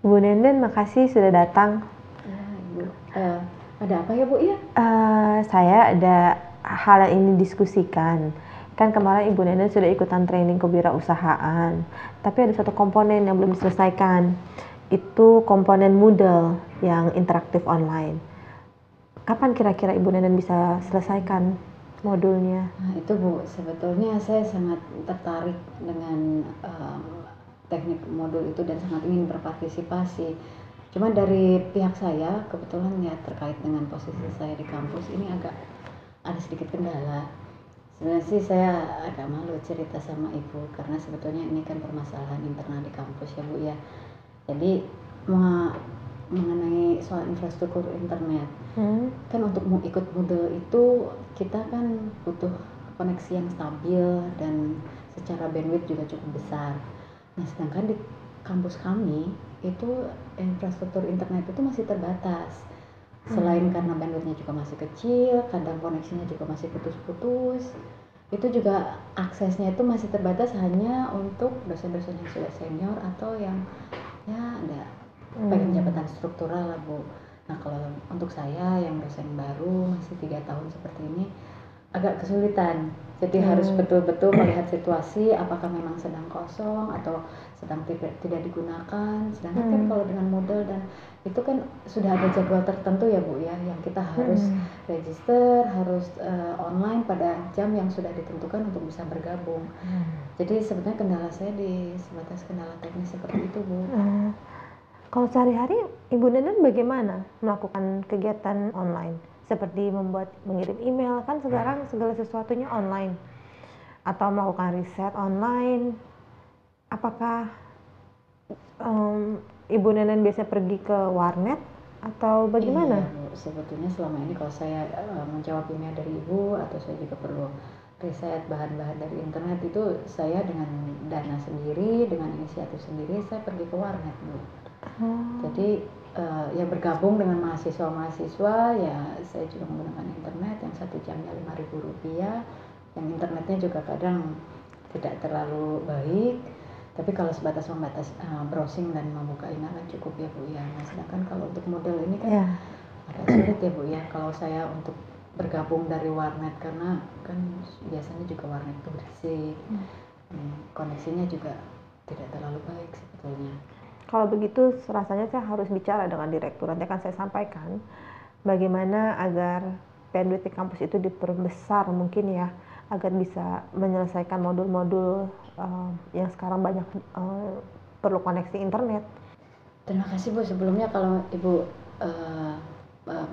Bu Nenden, makasih sudah datang. Ya, Ibu. Ada apa ya, Bu? Ya? Saya ada hal yang ingin diskusikan. Kan kemarin Ibu Nenden sudah ikutan training kewirausahaan, tapi ada satu komponen yang belum diselesaikan. Itu komponen Moodle yang interaktif online. Kapan kira-kira Ibu Nenden bisa selesaikan modulnya? Nah, itu Bu, sebetulnya saya sangat tertarik dengan teknik modul itu dan sangat ingin berpartisipasi. Cuma dari pihak saya, kebetulan ya terkait dengan posisi saya di kampus ini agak ada sedikit kendala. Sebenarnya sih saya agak malu cerita sama Ibu karena sebetulnya ini kan permasalahan internal di kampus ya Bu ya. Jadi mengenai soal infrastruktur internet, kan untuk mau ikut Moodle itu kita kan butuh koneksi yang stabil dan secara bandwidth juga cukup besar. Nah, sedangkan di kampus kami itu infrastruktur internet itu masih terbatas. Selain karena bandwidthnya juga masih kecil, kadang koneksinya juga masih putus-putus. Itu juga aksesnya itu masih terbatas hanya untuk dosen-dosen yang sudah senior atau yang ya ada pegang jabatan struktural lah Bu. Nah, kalau untuk saya yang dosen baru masih 3 tahun seperti ini agak kesulitan. Jadi harus betul-betul melihat situasi apakah memang sedang kosong atau sedang tidak digunakan. Sedangkan kan kalau dengan Moodle dan itu kan sudah ada jadwal tertentu ya Bu ya, yang kita harus register, harus online pada jam yang sudah ditentukan untuk bisa bergabung. Jadi sebenarnya kendala saya di sebatas kendala teknis seperti itu Bu. Kalau sehari-hari Ibu Nenden bagaimana melakukan kegiatan online? Seperti mengirim email, kan sekarang segala sesuatunya online. Atau melakukan riset online. Apakah Ibu Nenden biasa pergi ke warnet atau bagaimana? Iya Bu, sebetulnya selama ini kalau saya menjawab email dari Ibu atau saya juga perlu riset bahan-bahan dari internet itu saya dengan dana sendiri, dengan inisiatif sendiri saya pergi ke warnet Bu. Jadi ya bergabung dengan mahasiswa-mahasiswa ya saya juga menggunakan internet yang 1 jamnya Rp5.000, yang internetnya juga kadang tidak terlalu baik, tapi kalau sebatas membatas browsing dan membuka email kan cukup ya Bu ya. Nah, sedangkan kalau untuk model ini kan agak sulit ya Bu ya kalau saya untuk bergabung dari warnet karena kan biasanya juga warnet itu berisik, koneksinya juga tidak terlalu baik sebetulnya. Kalau begitu rasanya saya harus bicara dengan direktur. Nanti akan saya sampaikan bagaimana agar bandwidth di kampus itu diperbesar mungkin ya, agar bisa menyelesaikan modul-modul yang sekarang banyak perlu koneksi internet. Terima kasih Bu, sebelumnya kalau Ibu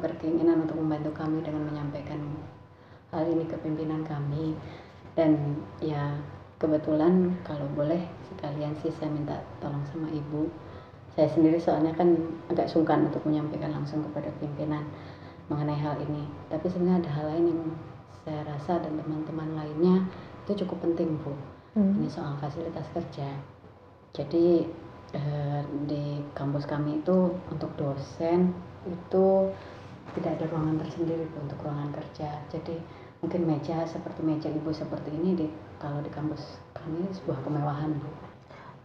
berkeinginan untuk membantu kami dengan menyampaikan hal ini ke pimpinan kami, dan ya kebetulan kalau boleh sekalian sih saya minta tolong sama Ibu. Saya sendiri soalnya kan agak sungkan untuk menyampaikan langsung kepada pimpinan mengenai hal ini, tapi sebenarnya ada hal lain yang saya rasa dan teman-teman lainnya itu cukup penting Bu. Ini soal fasilitas kerja. Jadi di kampus kami itu untuk dosen itu tidak ada ruangan tersendiri Bu untuk ruangan kerja. Jadi mungkin meja seperti meja Ibu seperti ini kalau di kampus kami sebuah kemewahan Bu.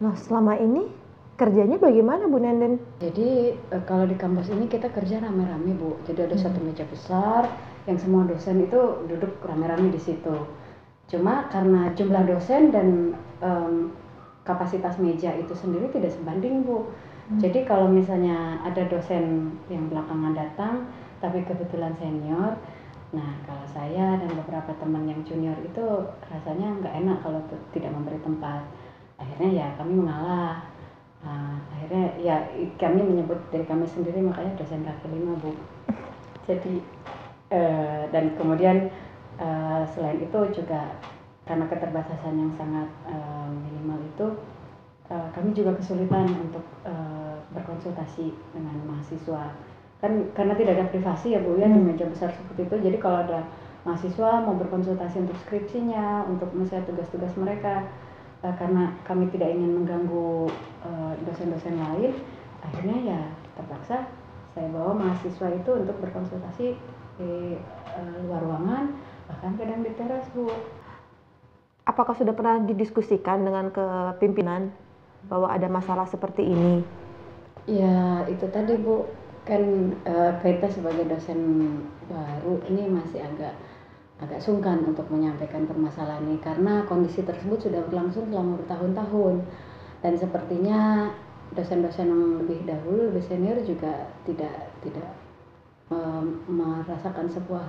Nah, selama ini kerjanya bagaimana Bu Nenden? Jadi kalau di kampus ini kita kerja rame-rame Bu. Jadi ada satu meja besar yang semua dosen itu duduk rame-rame di situ. Cuma karena jumlah dosen dan kapasitas meja itu sendiri tidak sebanding Bu. Jadi kalau misalnya ada dosen yang belakangan datang tapi kebetulan senior, nah kalau saya dan beberapa teman yang junior itu rasanya nggak enak kalau tidak memberi tempat. Akhirnya ya kami mengalah. Nah, akhirnya ya kami menyebut dari kami sendiri makanya dosen kaki 5 Bu. Jadi dan kemudian selain itu juga karena keterbatasan yang sangat minimal itu kami juga kesulitan untuk berkonsultasi dengan mahasiswa kan karena tidak ada privasi ya Bu ya di meja besar seperti itu. Jadi kalau ada mahasiswa mau berkonsultasi untuk skripsinya, untuk misalnya tugas-tugas mereka, karena kami tidak ingin mengganggu dosen-dosen lain, akhirnya ya terpaksa saya bawa mahasiswa itu untuk berkonsultasi di luar ruangan, bahkan kadang di teras Bu. Apakah sudah pernah didiskusikan dengan kepimpinan bahwa ada masalah seperti ini? Ya itu tadi Bu, kan kita sebagai dosen baru ini masih agak sungkan untuk menyampaikan permasalahan ini karena kondisi tersebut sudah berlangsung selama bertahun-tahun dan sepertinya dosen-dosen yang lebih dahulu, lebih senior juga tidak merasakan sebuah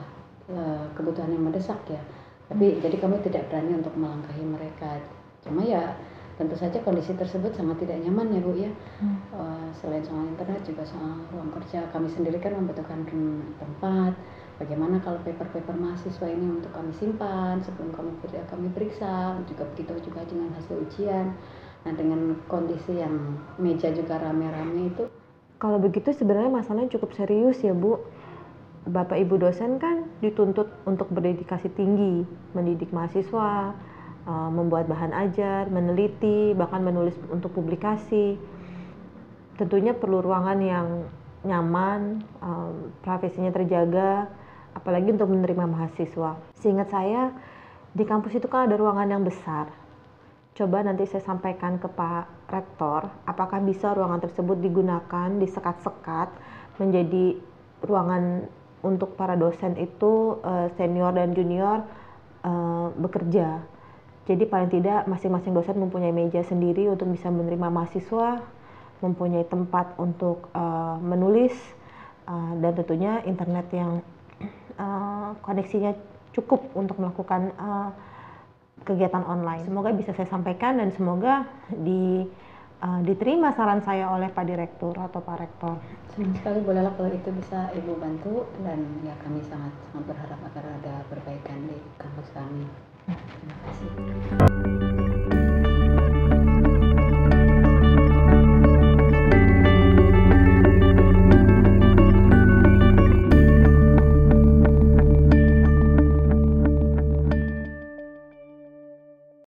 kebutuhan yang mendesak ya. Tapi jadi kami tidak berani untuk melangkahi mereka. Cuma ya tentu saja kondisi tersebut sangat tidak nyaman ya Bu ya. Selain soal internet juga soal ruang kerja, kami sendiri kan membutuhkan tempat. Bagaimana kalau paper-paper mahasiswa ini untuk kami simpan sebelum kami periksa, juga begitu juga dengan hasil ujian. Nah dengan kondisi yang meja juga rame-rame itu. Kalau begitu sebenarnya masalahnya cukup serius ya Bu. Bapak Ibu dosen kan dituntut untuk berdedikasi tinggi, mendidik mahasiswa, membuat bahan ajar, meneliti, bahkan menulis untuk publikasi. Tentunya perlu ruangan yang nyaman, privasinya terjaga, apalagi untuk menerima mahasiswa. Seingat saya, di kampus itu kan ada ruangan yang besar. Coba nanti saya sampaikan ke Pak Rektor, apakah bisa ruangan tersebut digunakan, disekat-sekat menjadi ruangan untuk para dosen itu senior dan junior bekerja. Jadi paling tidak masing-masing dosen mempunyai meja sendiri untuk bisa menerima mahasiswa, mempunyai tempat untuk menulis, dan tentunya internet yang koneksinya cukup untuk melakukan kegiatan online. Semoga bisa saya sampaikan dan semoga diterima saran saya oleh Pak Direktur atau Pak Rektor. Senang sekali bolehlah kalau itu bisa Ibu bantu dan ya kami sangat berharap agar ada perbaikan di kampus kami. Terima kasih.